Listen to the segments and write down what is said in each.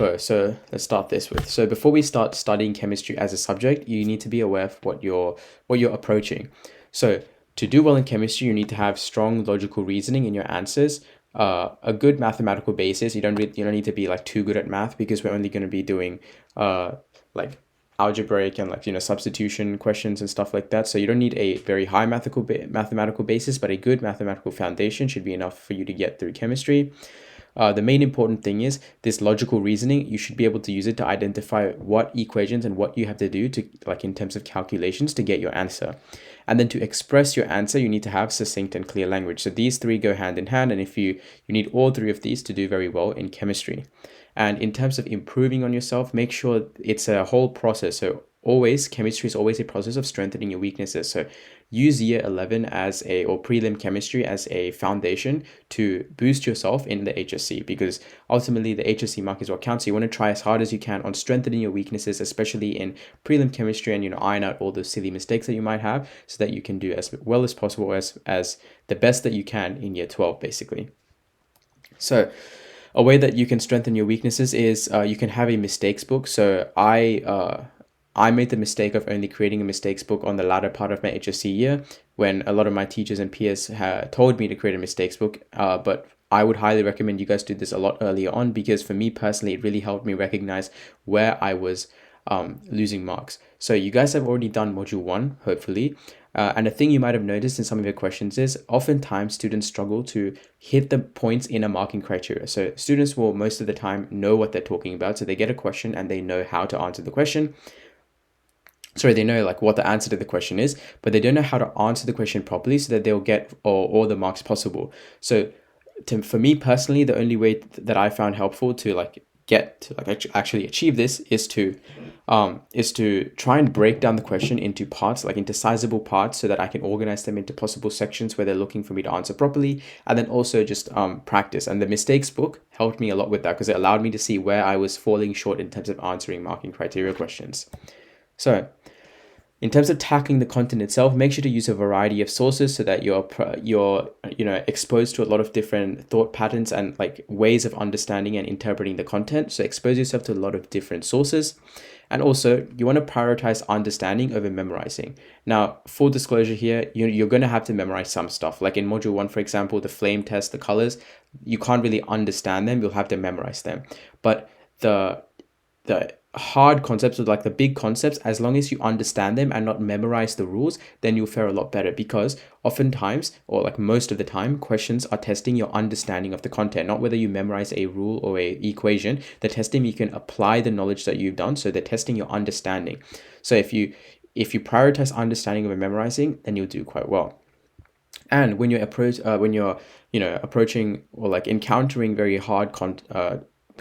info. So let's start this with. So before we start studying chemistry as a subject, you need to be aware of what you're approaching. So to do well in chemistry, you need to have strong logical reasoning in your answers, a good mathematical basis. You don't need to be like too good at math, because we're only going to be doing like algebraic and like substitution questions and stuff like that. So you don't need a very high mathematical basis, but a good mathematical foundation should be enough for you to get through chemistry. The main important thing is this logical reasoning. You should be able to use it to identify what equations and what you have to do to, like, in terms of calculations, to get your answer. And then to express your answer, you need to have succinct and clear language. So these three go hand in hand, and if you need all three of these to do very well in chemistry. And in terms of improving on yourself, make sure it's a whole process. So chemistry is always a process of strengthening your weaknesses. So use year 11 or prelim chemistry as a foundation to boost yourself in the HSC, because ultimately the HSC mark is what counts. So you want to try as hard as you can on strengthening your weaknesses, especially in prelim chemistry, and iron out all those silly mistakes that you might have, so that you can do as well as possible, as the best that you can in year 12, basically. So a way that you can strengthen your weaknesses is you can have a mistakes book. So I made the mistake of only creating a mistakes book on the latter part of my HSC year, when a lot of my teachers and peers told me to create a mistakes book. But I would highly recommend you guys do this a lot earlier on, because for me personally, it really helped me recognize where I was losing marks. So you guys have already done module 1, hopefully. And a thing you might have noticed in some of your questions is oftentimes students struggle to hit the points in a marking criteria. So students will most of the time know what they're talking about. So they get a question and they know how to answer the question. Sorry, they know like what the answer to the question is, but they don't know how to answer the question properly, so that they'll get all the marks possible. So for me personally, the only way that I found helpful to get to actually achieve this is to try and break down the question into parts, like into sizable parts, so that I can organize them into possible sections where they're looking for me to answer properly, and then also just practice. And the mistakes book helped me a lot with that, because it allowed me to see where I was falling short in terms of answering marking criteria questions. So in terms of tackling the content itself, make sure to use a variety of sources, so that you're exposed to a lot of different thought patterns and like ways of understanding and interpreting the content. So expose yourself to a lot of different sources. And also, you want to prioritize understanding over memorizing. Now, full disclosure here, you're going to have to memorize some stuff. Like in module 1, for example, the flame test, the colors, you can't really understand them. You'll have to memorize them. But the hard concepts, or like the big concepts, as long as you understand them and not memorize the rules, then you'll fare a lot better, because oftentimes, or like most of the time, questions are testing your understanding of the content, not whether you memorize a rule or a equation. They're testing you can apply the knowledge that you've done, so they're testing your understanding. So if you prioritize understanding over memorizing, then you'll do quite well. And when you're approaching or like encountering very hard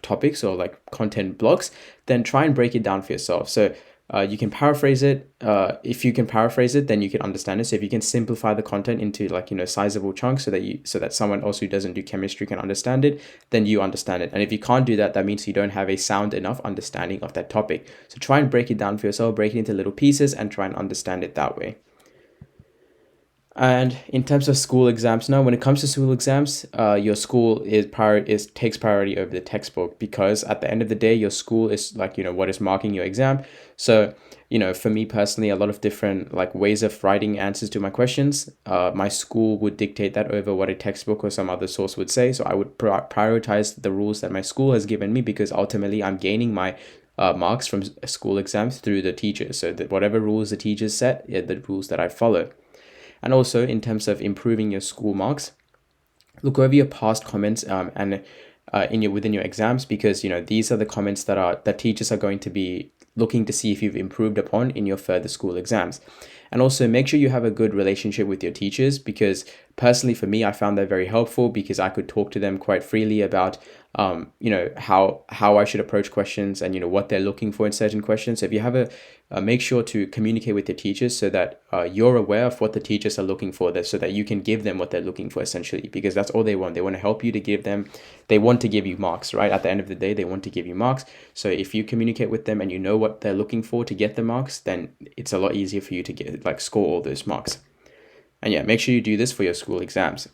topics or like content blocks, then try and break it down for yourself. So you can paraphrase it. If you can paraphrase it, then you can understand it. So if you can simplify the content into sizable chunks, so that someone else who doesn't do chemistry can understand it, then you understand it. And if you can't do that, that means you don't have a sound enough understanding of that topic. So try and break it down for yourself, break it into little pieces, and try and understand it that way. And in terms of school exams, now when it comes to school exams, your school takes priority over the textbook, because at the end of the day, your school is like what is marking your exam. So for me personally, a lot of different like ways of writing answers to my questions, my school would dictate that over what a textbook or some other source would say. So I would prioritize the rules that my school has given me, because ultimately I'm gaining my marks from school exams through the teachers. So that whatever rules the teachers set are the rules that I follow. And also, in terms of improving your school marks, look over your past comments and within your exams, because these are the comments that teachers are going to be looking to see if you've improved upon in your further school exams. And also make sure you have a good relationship with your teachers, because personally for me, I found that very helpful, because I could talk to them quite freely about how I should approach questions and what they're looking for in certain questions. So if you have make sure to communicate with your teachers, so that you're aware of what the teachers are looking for, so that you can give them what they're looking for, essentially, because that's all they want. They want to help you they want to give you marks, right? At the end of the day, they want to give you marks. So if you communicate with them and you know what they're looking for to get the marks, then it's a lot easier for you to score all those marks. And yeah, make sure you do this for your school exams.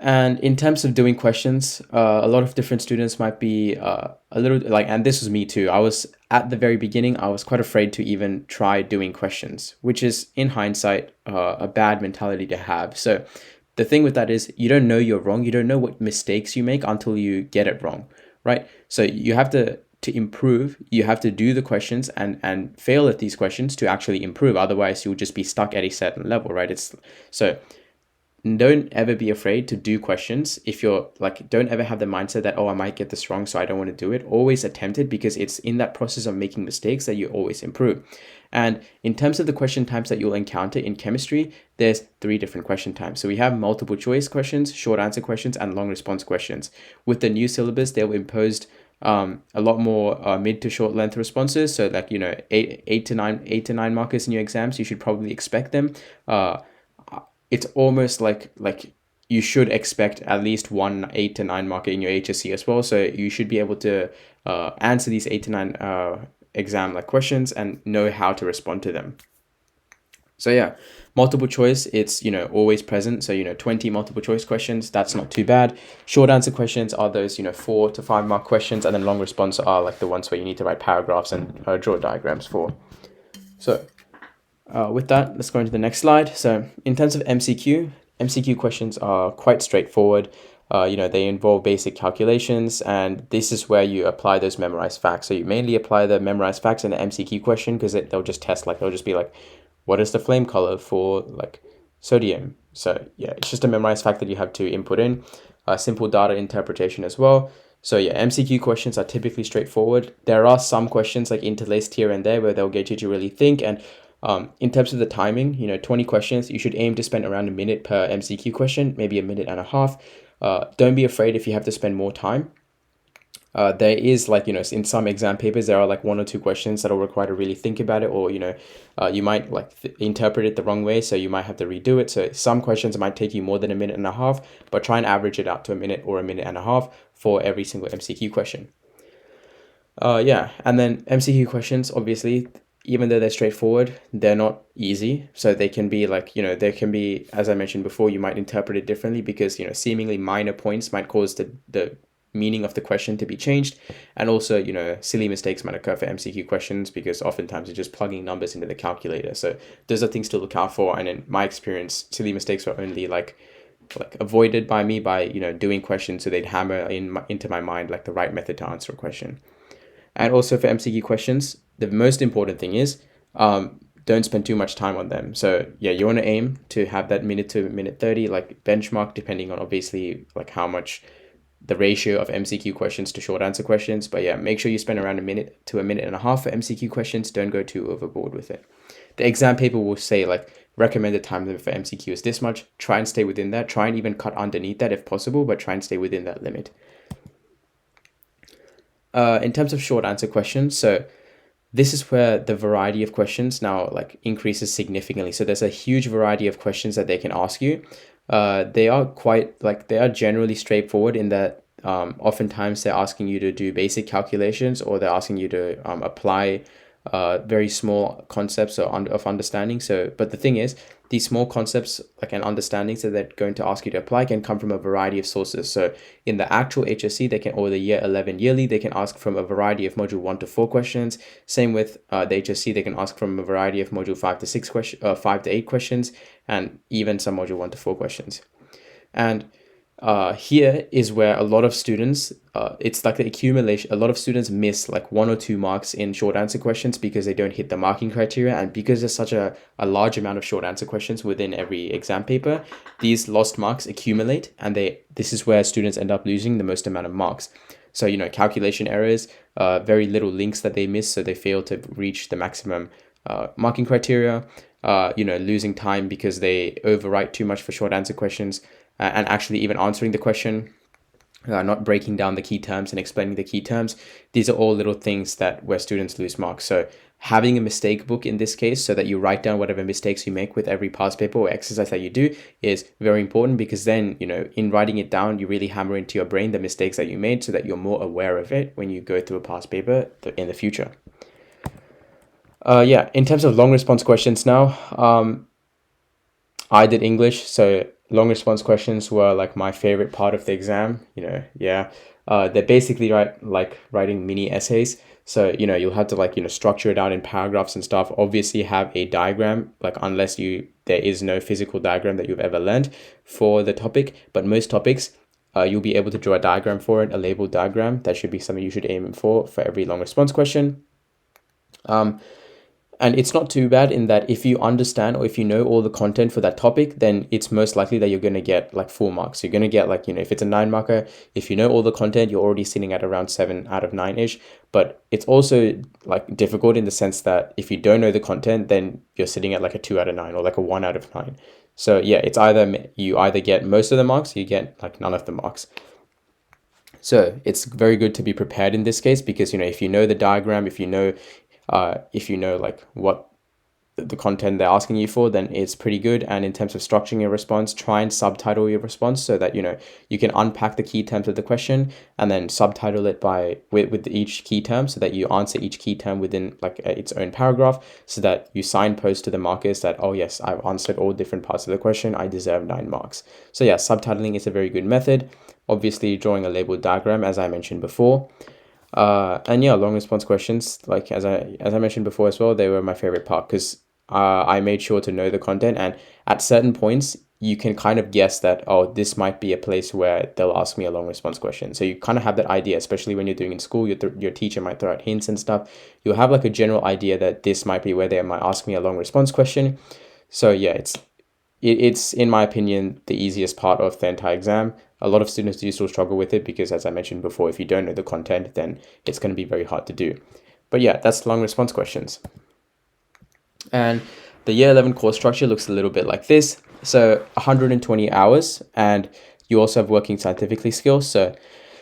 And in terms of doing questions, a lot of different students might be a little like, and this was me too. I was at the very beginning, I was quite afraid to even try doing questions, which is in hindsight a bad mentality to have. So the thing with that is you don't know you're wrong. You don't know what mistakes you make until you get it wrong, right? So you have to improve, you have to do the questions and fail at these questions to actually improve. Otherwise, you'll just be stuck at a certain level, right? It's so don't ever be afraid to do questions. If you're like, don't ever have the mindset that, oh, I might get this wrong, so I don't want to do it. Always attempt it, because it's in that process of making mistakes that you always improve. And in terms of the question types that you'll encounter in chemistry, there's 3 different question types. So we have multiple choice questions, short answer questions, and long response questions. With the new syllabus, they've imposed a lot more mid to short length responses. So like, eight to nine markers in your exams, you should probably expect them. It's almost like you should expect at least one 8 to 9 marker in your HSC as well. So you should be able to answer these 8 to 9 exam like questions and know how to respond to them. So yeah, multiple choice, it's always present. So 20 multiple choice questions, that's not too bad. Short answer questions are those 4 to 5 mark questions, and then long response are like the ones where you need to write paragraphs and draw diagrams for. So with that, let's go into the next slide. So in terms of MCQ questions are quite straightforward. They involve basic calculations, and this is where you apply those memorized facts. So you mainly apply the memorized facts in the MCQ question, because they'll just test, like, they'll just be like, what is the flame color for like sodium? So yeah, it's just a memorized fact that you have to input in. Simple data interpretation as well. So yeah, MCQ questions are typically straightforward. There are some questions like interlaced here and there where they'll get you to really think. And in terms of the timing, 20 questions, you should aim to spend around a minute per MCQ question, maybe a minute and a half. Don't be afraid if you have to spend more time. There is in some exam papers, there are like 1 or 2 questions that'll require to really think about it, or, you might interpret it the wrong way. So you might have to redo it. So some questions might take you more than a minute and a half, but try and average it out to a minute or a minute and a half for every single MCQ question. And then MCQ questions, obviously, even though they're straightforward, they're not easy. So they can be there can be, as I mentioned before, you might interpret it differently, because, seemingly minor points might cause the meaning of the question to be changed. And also, silly mistakes might occur for MCQ questions, because oftentimes you're just plugging numbers into the calculator. So those are things to look out for. And in my experience, silly mistakes were only avoided by me by, doing questions. So they'd hammer into my mind like the right method to answer a question. And also for MCQ questions, the most important thing is don't spend too much time on them. So yeah, you want to aim to have that minute to minute 30 like benchmark, depending on obviously like how much the ratio of MCQ questions to short answer questions. But yeah, make sure you spend around a minute to a minute and a half for MCQ questions. Don't go too overboard with it. The exam paper will say recommended time limit for MCQ is this much. Try and stay within that. Try and even cut underneath that if possible, but try and stay within that limit. In terms of short answer questions, so this is where the variety of questions now increases significantly. So there's a huge variety of questions that they can ask you. They are generally straightforward in that oftentimes they're asking you to do basic calculations, or they're asking you to apply very small concepts of understanding. So, but the thing is, these small concepts and understandings that they're going to ask you to apply can come from a variety of sources. So in the actual HSC, or the year 11 yearly, they can ask from a variety of module 1 to 4 questions. Same with the HSC, they can ask from a variety of module 5 to 8 questions, and even some module 1 to 4 questions. And here is where a lot of students, it's like the accumulation. A lot of students miss 1 or 2 marks in short answer questions because they don't hit the marking criteria. And because there's such a large amount of short answer questions within every exam paper, these lost marks accumulate, and this is where students end up losing the most amount of marks. So, calculation errors, very little links that they miss, so they fail to reach the maximum marking criteria, losing time because they overwrite too much for short answer questions, and actually even answering the question, not breaking down the key terms and explaining the key terms. These are all little things where students lose marks. So having a mistake book in this case, so that you write down whatever mistakes you make with every past paper or exercise that you do, is very important, because then, in writing it down, you really hammer into your brain the mistakes that you made, so that you're more aware of it when you go through a past paper in the future. In terms of long response questions now, I did English, so long response questions were like my favorite part of the exam. Yeah. They're basically like writing mini essays. So, you'll have to like, structure it out in paragraphs and stuff. Obviously have a diagram, like unless there is no physical diagram that you've ever learned for the topic. But most topics, you'll be able to draw a diagram for it, a label diagram. That should be something you should aim for every long response question. And it's not too bad in that if you understand or if you know all the content for that topic, then it's most likely that you're going to get like full marks. You're going to get like, if it's a 9 marker, if you know all the content, you're already sitting at around 7 out of 9-ish. But it's also like difficult in the sense that if you don't know the content, then you're sitting at like a 2 out of 9 or like a 1 out of 9. So yeah, it's you either get most of the marks, or you get like none of the marks. So it's very good to be prepared in this case because, if you know the diagram, if you know like what the content they're asking you for, then it's pretty good. And in terms of structuring your response, try and subtitle your response so that you can unpack the key terms of the question and then subtitle it with each key term so that you answer each key term within like its own paragraph, so that you signpost to the markers that, oh yes, I've answered all different parts of the question, I deserve 9 marks. So yeah, subtitling is a very good method. Obviously drawing a label diagram, as I mentioned before. And yeah, long response questions, like as I mentioned before as well, they were my favorite part because I made sure to know the content, and at certain points you can kind of guess that, oh, this might be a place where they'll ask me a long response question. So you kind of have that idea, especially when you're doing in school, your teacher might throw out hints and stuff. You'll have like a general idea that this might be where they might ask me a long response question. So yeah, it's in my opinion the easiest part of the entire exam. A lot of students do still struggle with it because, as I mentioned before, if you don't know the content, then it's going to be very hard to do. But yeah, that's long response questions. And the year 11 course structure looks a little bit like this. So 120 hours, and you also have working scientifically skills. So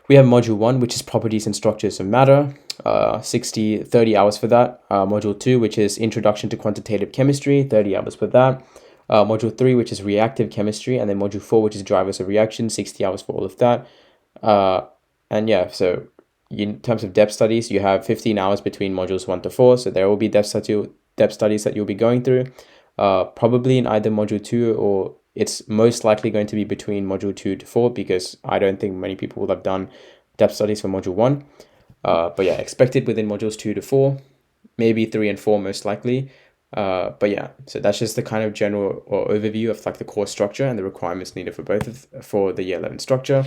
we have module 1, which is properties and structures of matter, 30 hours for that. Module 2, which is introduction to quantitative chemistry, 30 hours for that. Module 3, which is reactive chemistry, and then module 4, which is drivers of reaction, 60 hours for all of that. And yeah, so in terms of depth studies, you have 15 hours between modules 1 to 4. So there will be depth studies that you'll be going through, probably in either module 2, or it's most likely going to be between module 2 to 4, because I don't think many people will have done depth studies for module 1. But yeah, expected within modules 2 to 4, maybe 3 and 4 most likely. But yeah, so that's just the kind of general or overview of like the course structure and the requirements needed for for the year 11 structure.